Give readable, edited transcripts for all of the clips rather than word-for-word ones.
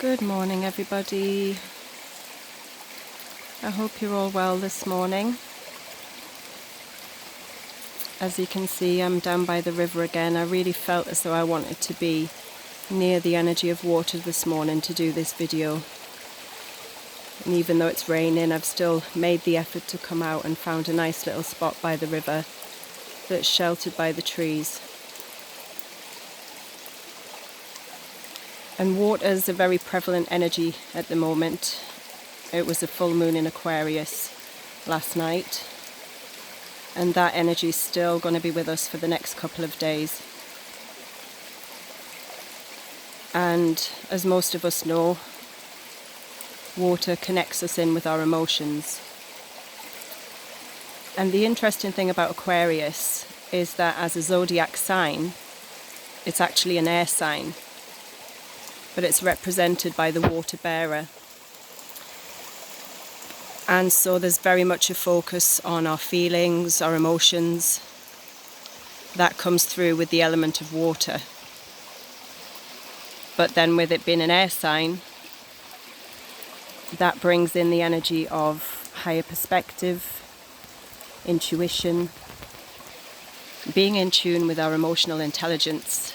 Good morning, everybody. I hope you're all well this morning. As you can see, I'm down by the river again. I really felt as though I wanted to be near the energy of water this morning to do this video. And even though it's raining, I've still made the effort to come out and found a nice little spot by the river that's sheltered by the trees. And water is a very prevalent energy at the moment. It was a full moon in Aquarius last night, and that energy is still going to be with us for the next couple of days. And as most of us know, water connects us in with our emotions. And the interesting thing about Aquarius is that as a zodiac sign, it's actually an air sign, but it's represented by the water bearer. And so there's very much a focus on our feelings, our emotions. That comes through with the element of water. But then with it being an air sign, that brings in the energy of higher perspective, intuition, being in tune with our emotional intelligence,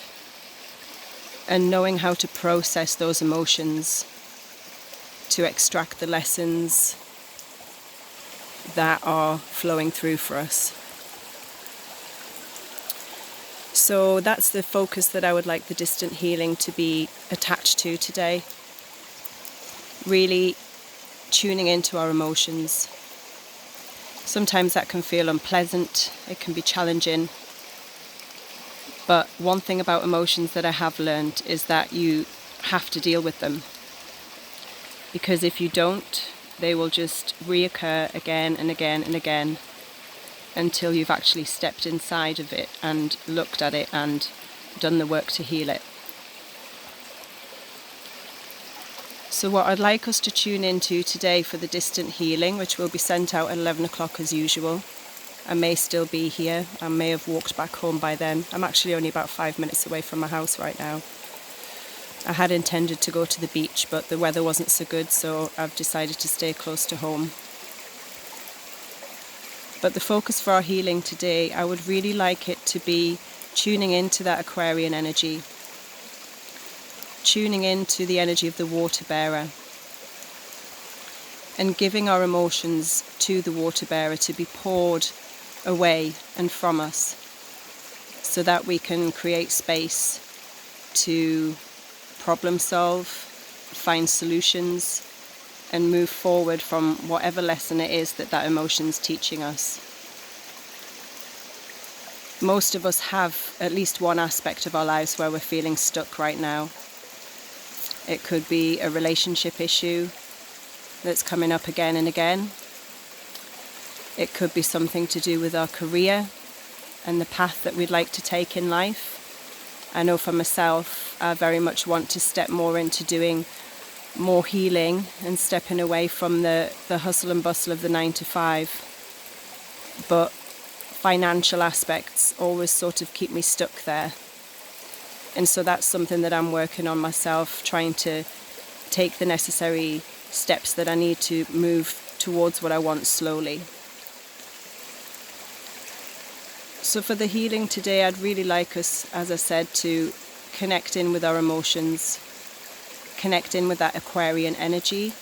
and knowing how to process those emotions to extract the lessons that are flowing through for us. So that's the focus that I would like the distant healing to be attached to today. Really tuning into our emotions. Sometimes that can feel unpleasant, it can be challenging. But one thing about emotions that I have learned is that you have to deal with them. Because if you don't, they will just reoccur again and again and again until you've actually stepped inside of it and looked at it and done the work to heal it. So what I'd like us to tune into today for the distant healing, which will be sent out at 11 o'clock as usual. I may still be here. I may have walked back home by then. I'm actually only about 5 minutes away from my house right now. I had intended to go to the beach, but the weather wasn't so good, so I've decided to stay close to home. But the focus for our healing today, I would really like it to be tuning into that Aquarian energy, tuning into the energy of the water bearer, and giving our emotions to the water bearer to be poured away and from us, so that we can create space to problem solve, find solutions, and move forward from whatever lesson it is that that emotion's teaching us. Most of us have at least one aspect of our lives where we're feeling stuck right now. It could be a relationship issue that's coming up again and again. It could be something to do with our career and the path that we'd like to take in life. I know for myself, I very much want to step more into doing more healing and stepping away from the hustle and bustle of the 9 to 5. But financial aspects always sort of keep me stuck there. And so that's something that I'm working on myself, trying to take the necessary steps that I need to move towards what I want slowly. So for the healing today, I'd really like us, as I said, to connect in with our emotions, connect in with that Aquarian energy,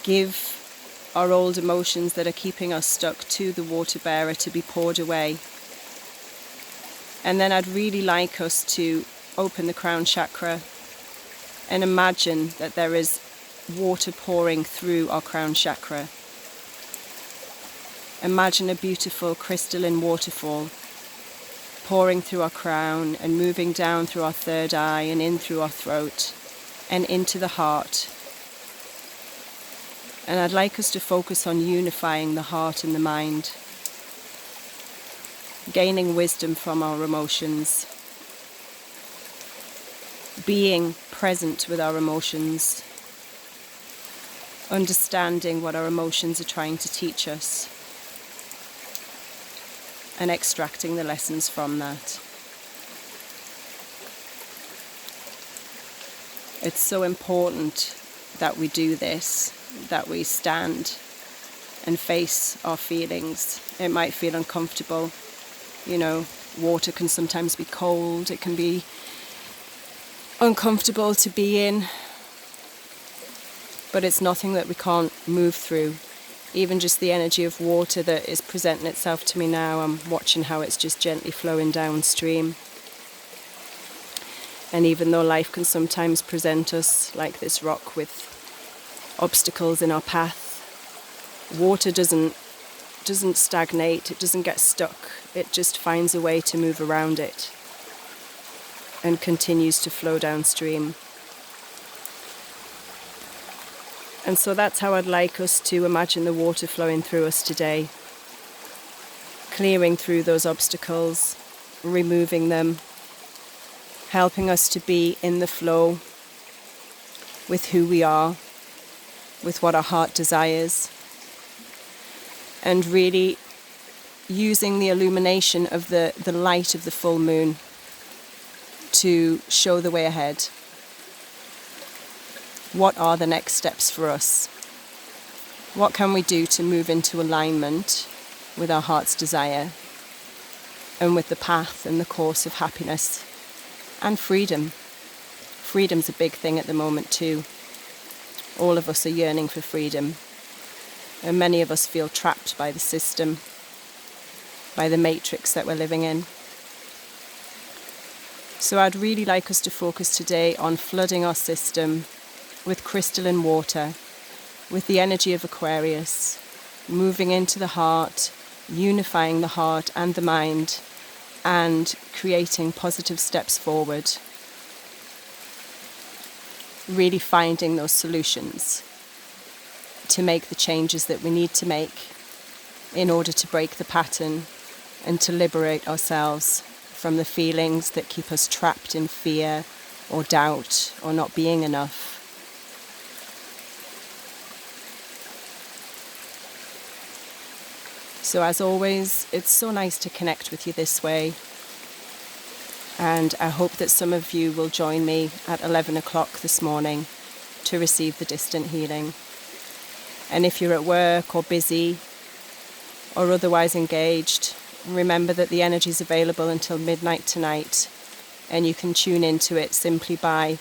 give our old emotions that are keeping us stuck to the water bearer to be poured away. And then I'd really like us to open the crown chakra and imagine that there is water pouring through our crown chakra. Imagine a beautiful crystalline waterfall pouring through our crown and moving down through our third eye and in through our throat and into the heart. And I'd like us to focus on unifying the heart and the mind, gaining wisdom from our emotions, being present with our emotions, understanding what our emotions are trying to teach us, and extracting the lessons from that. It's so important that we do this, that we stand and face our feelings. It might feel uncomfortable. Water can sometimes be cold. It can be uncomfortable to be in. But it's nothing that we can't move through. Even just the energy of water that is presenting itself to me now, I'm watching how it's just gently flowing downstream. And even though life can sometimes present us like this rock with obstacles in our path, water doesn't stagnate, it doesn't get stuck. It just finds a way to move around it and continues to flow downstream. And so that's how I'd like us to imagine the water flowing through us today, clearing through those obstacles, removing them, helping us to be in the flow with who we are, with what our heart desires, and really using the illumination of the light of the full moon to show the way ahead. What are the next steps for us? What can we do to move into alignment with our heart's desire and with the path and the course of happiness and freedom? Freedom's a big thing at the moment too. All of us are yearning for freedom, and many of us feel trapped by the system, by the matrix that we're living in. So I'd really like us to focus today on flooding our system with crystalline water, with the energy of Aquarius, moving into the heart, unifying the heart and the mind, and creating positive steps forward. Really finding those solutions to make the changes that we need to make in order to break the pattern and to liberate ourselves from the feelings that keep us trapped in fear or doubt or not being enough. So as always, it's so nice to connect with you this way. And I hope that some of you will join me at 11 o'clock this morning to receive the distant healing. And if you're at work or busy or otherwise engaged, remember that the energy is available until midnight tonight, and you can tune into it simply by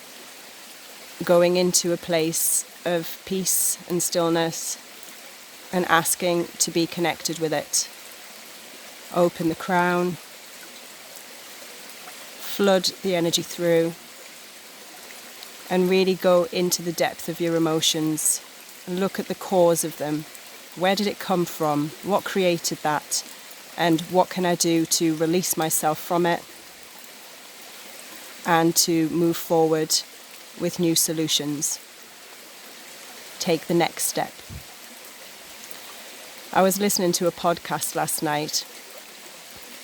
going into a place of peace and stillness and asking to be connected with it. Open the crown, flood the energy through, and really go into the depth of your emotions. Look at the cause of them. Where did it come from? What created that? And what can I do to release myself from it and to move forward with new solutions? Take the next step. I was listening to a podcast last night,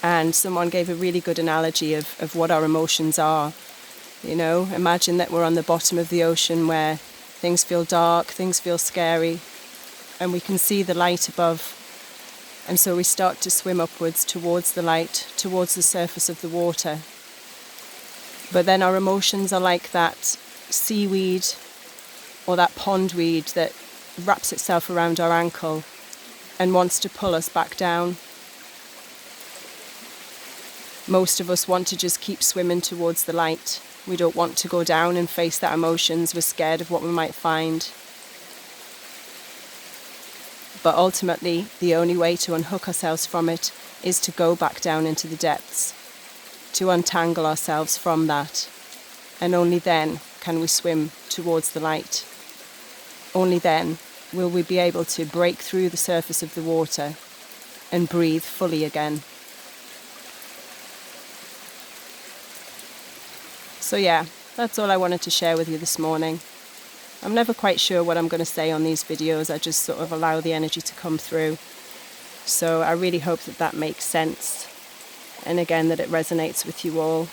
and someone gave a really good analogy of what our emotions are. Imagine that we're on the bottom of the ocean where things feel dark, things feel scary, and we can see the light above. And so we start to swim upwards towards the light, towards the surface of the water. But then our emotions are like that seaweed or that pondweed that wraps itself around our ankle and wants to pull us back down. Most of us want to just keep swimming towards the light. We don't want to go down and face that emotions. We're scared of what we might find. But ultimately, the only way to unhook ourselves from it is to go back down into the depths, to untangle ourselves from that. And only then can we swim towards the light. Only then will we be able to break through the surface of the water and breathe fully again. So yeah, that's all I wanted to share with you this morning. I'm never quite sure what I'm going to say on these videos. I just sort of allow the energy to come through. So I really hope that that makes sense. And again, that it resonates with you all.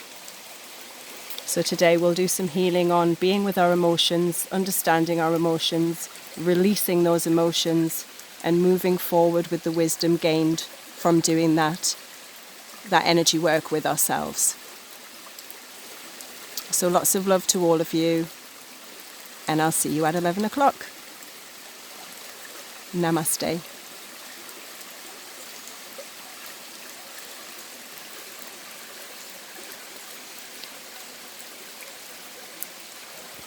So today we'll do some healing on being with our emotions, understanding our emotions, releasing those emotions, and moving forward with the wisdom gained from doing that energy work with ourselves. So lots of love to all of you. and I'll see you at 11 o'clock. Namaste.